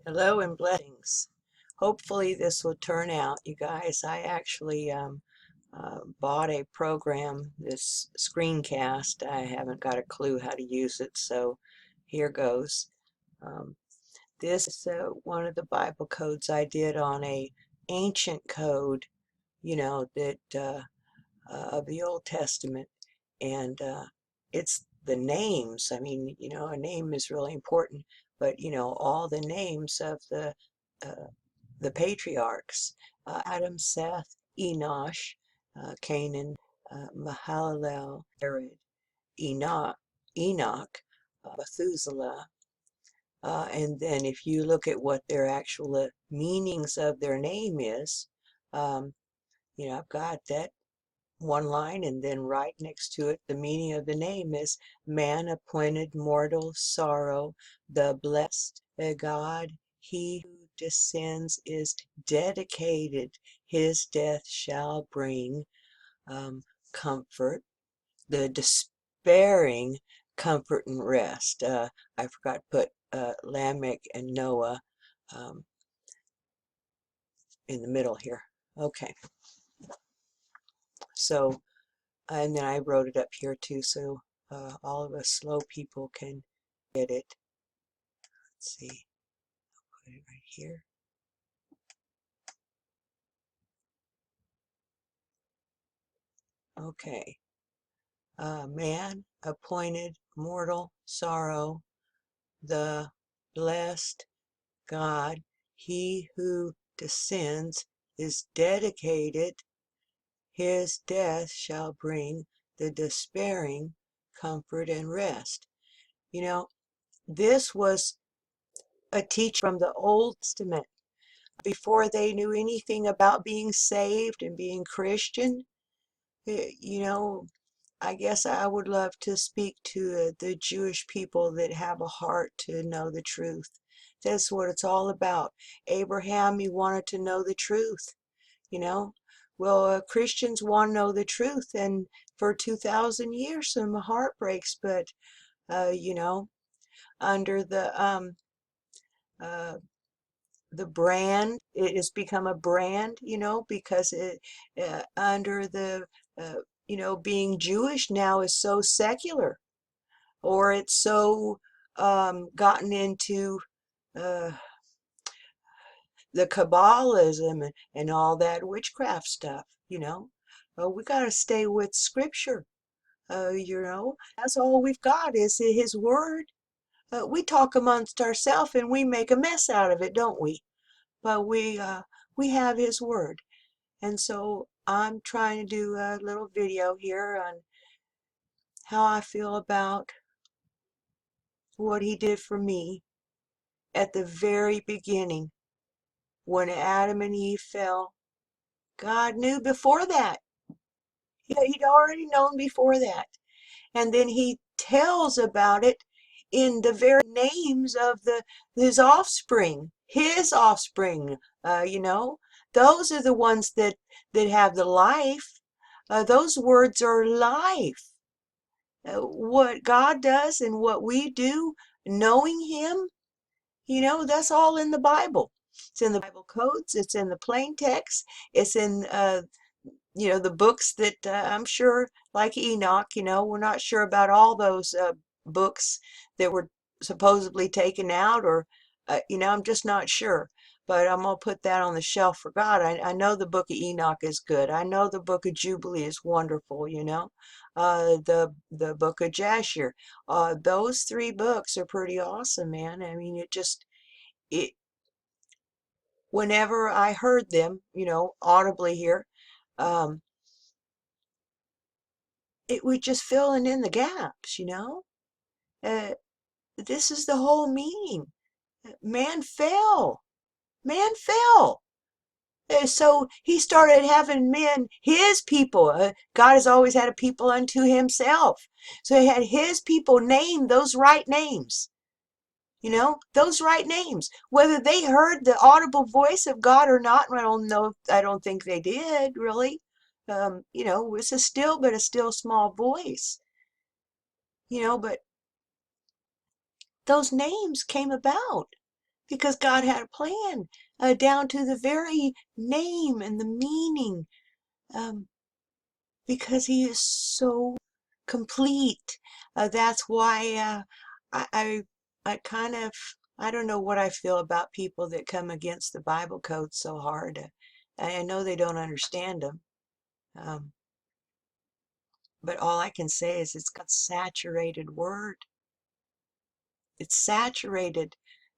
Hello and blessings. Hopefully this will turn out, you guys. I actually bought a program, this screencast. I haven't got a clue how to use it, so here goes. Um, this is one of the Bible codes I did on a ancient code, that of the Old Testament, and it's the names. I mean, a name is really important, but all the names of uh, the patriarchs, Adam, Seth, Enosh, Canaan, Mahalalel, Jared, Enoch, Enoch, Methuselah. And then if you look at what their actual meanings of their name is, um, I've got that one line, and then right next to it, the meaning of the name is man appointed mortal sorrow, the blessed God, he who descends is dedicated, his death shall bring comfort, the despairing comfort and rest. I forgot to put Lamech and Noah um, in the middle here. Okay, so and then I wrote it up here too, so all of us slow people can get it. Let's see, put it right here. Okay. Man appointed mortal sorrow, the blessed God, he who descends is dedicated, his death shall bring the despairing comfort and rest. You know, this was a teaching from the Old Testament before they knew anything about being saved and being Christian. You know, I guess I would love to speak to the Jewish people that have a heart to know the truth. That's what it's all about. Abraham, he wanted to know the truth, you know. Well, Christians want to know the truth, and for 2,000 years, some heartbreaks, but, you know, under uh, the brand, it has become a brand, because it under the being Jewish now is so secular, or it's so gotten into uh, the Kabbalism and all that witchcraft stuff. We got to stay with Scripture. That's all we've got is His Word. We talk amongst ourselves and we make a mess out of it, don't we? But we have His Word. And so I'm trying to do a little video here on how I feel about what He did for me at the very beginning when Adam and Eve fell. God knew before that. He'd already known before that. And then He tells about it in the very names of his offspring. Those are the ones that have the life. Those words are life. What God does and what we do, knowing Him, that's all in the Bible. It's in the Bible codes, it's in the plain text, it's in, the books that I'm sure, like Enoch, we're not sure about all those books that were supposedly taken out, or, I'm just not sure. But I'm going to put that on the shelf for God. I know the book of Enoch is good. I know the book of Jubilee is wonderful, the book of Jasher. Those three books are pretty awesome, man. I mean, it, whenever I heard them, audibly here, um, it was just filling in the gaps. Uh, this is the whole meaning. Man fell. Man fell. So he started having men, his people. God has always had a people unto himself. So he had his people name those right names. Those right names. Whether they heard the audible voice of God or not, I don't know. I don't think they did, really. It's a still small voice. But those names came about. because God had a plan down to the very name and the meaning, um, because He is so complete. That's why I kind of, I don't know what I feel about people that come against the Bible code so hard. I know they don't understand them, um, but all I can say is it's got saturated word. It's saturated.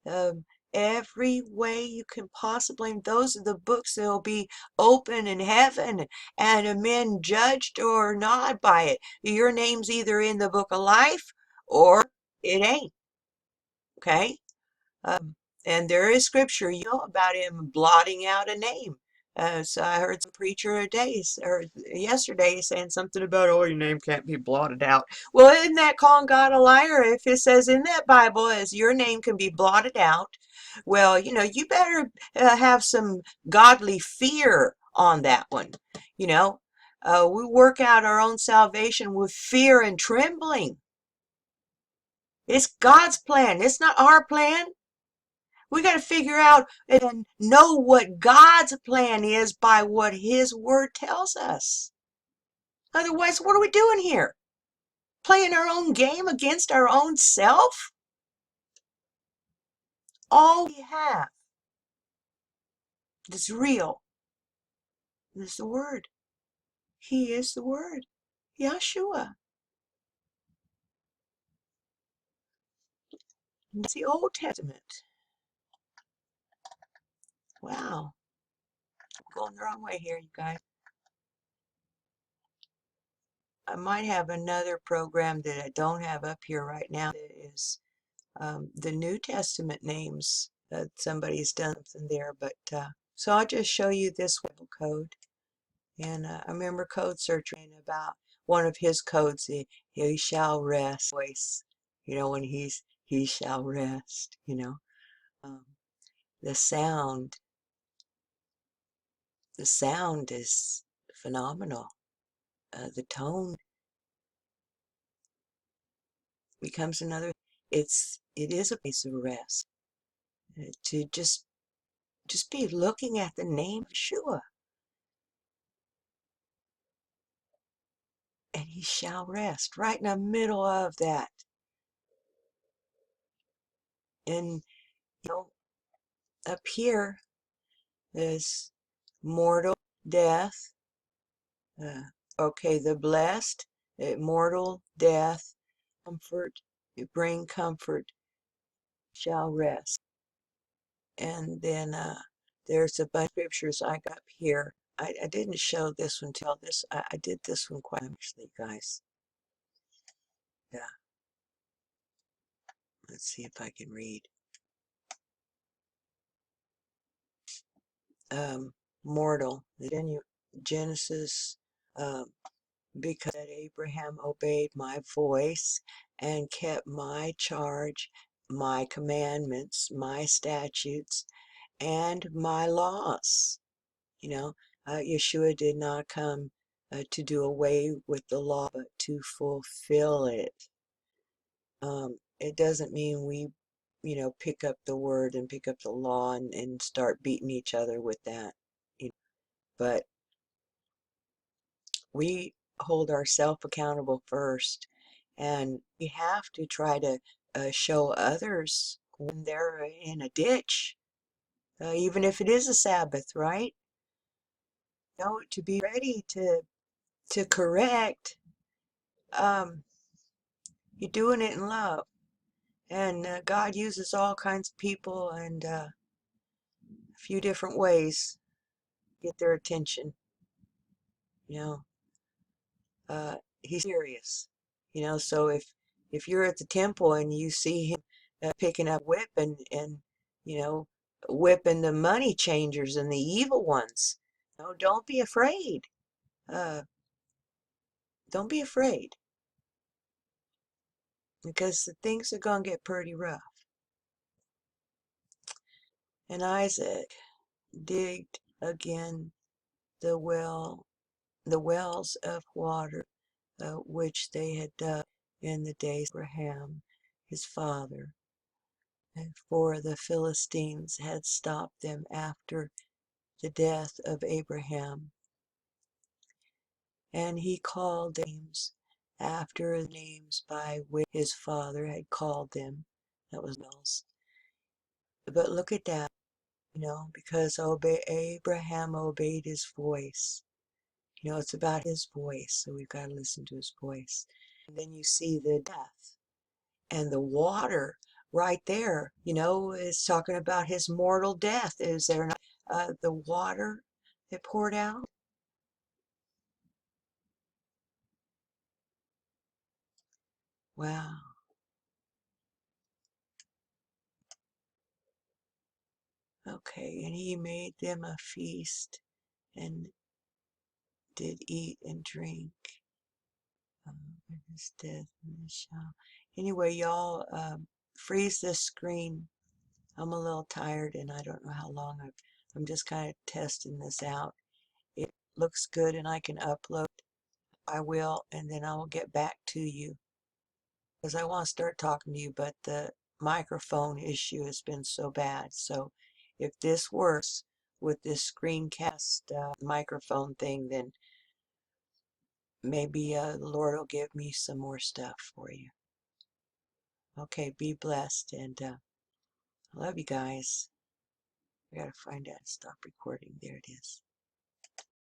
Um, every way you can possibly. Those are the books that will be open in heaven, and men judged or not by it. Your name's either in the book of life or it ain't. Okay? Um, and there is scripture, about him blotting out a name. So I heard some preacher or yesterday saying something about, oh, your name can't be blotted out. Well, isn't that calling God a liar? If it says in that Bible as your name can be blotted out, well, you better have some godly fear on that one. You know, we work out our own salvation with fear and trembling. It's God's plan. It's not our plan. We got to figure out and know what God's plan is by what His Word tells us. Otherwise, what are we doing here? Playing our own game against our own self? All we have that's real is the Word. He is the Word. Yeshua. That's the Old Testament. Wow. I'm going the wrong way here, you guys. I might have another program that I don't have up here right now that is the New Testament names. Somebody's done something there, but so I'll just show you this Bible code. And I remember code searching about one of his codes. He shall rest. Voice, when he shall rest. Um, the sound, the sound is phenomenal. The tone becomes another. It is a place of rest. To just be looking at the name Yeshua, and he shall rest right in the middle of that. And up here is mortal death. Okay, the blessed, mortal death, comfort, you bring comfort, shall rest. And then there's a bunch of scriptures I got here. I didn't show this one till this. I did this one quite actually, guys. Yeah. Let's see if I can read. Mortal. Genesis, because Abraham obeyed my voice and kept my charge, my commandments, my statutes, and my laws. Yeshua did not come to do away with the law, but to fulfill it. It doesn't mean we, pick up the word and pick up the law and start beating each other with that. But we hold ourselves accountable first, and we have to try to show others when they're in a ditch, even if it is a Sabbath, right? To be ready to correct. Um, you're doing it in love, and God uses all kinds of people and a few different ways to get their attention. You know, He's serious. So if you're at the temple and you see him picking up whip and you know whipping the money changers and the evil ones, don't be afraid. Uh, don't be afraid, because the things are gonna get pretty rough. And Isaac digged again the the wells of water which they had dug in the days of Abraham, his father. For the Philistines had stopped them after the death of Abraham. And he called names after the names by which his father had called them. That was Mills. But look at that, because Abraham obeyed his voice. It's about his voice, so we've got to listen to his voice. And then you see the death and the water right there, is talking about his mortal death. Is there not the water that poured out? Wow. Okay, and he made them a feast and did eat and drink. In his death and his shout. Anyway, y'all, freeze this screen. I'm a little tired and I don't know how long I'm just kind of testing this out. It looks good and I can upload. I will, and then I will get back to you because I want to start talking to you, but the microphone issue has been so bad. So if this works with this screencast microphone thing, then maybe the Lord will give me some more stuff for you. Okay, be blessed, and I love you guys. I gotta find out and stop recording. There it is.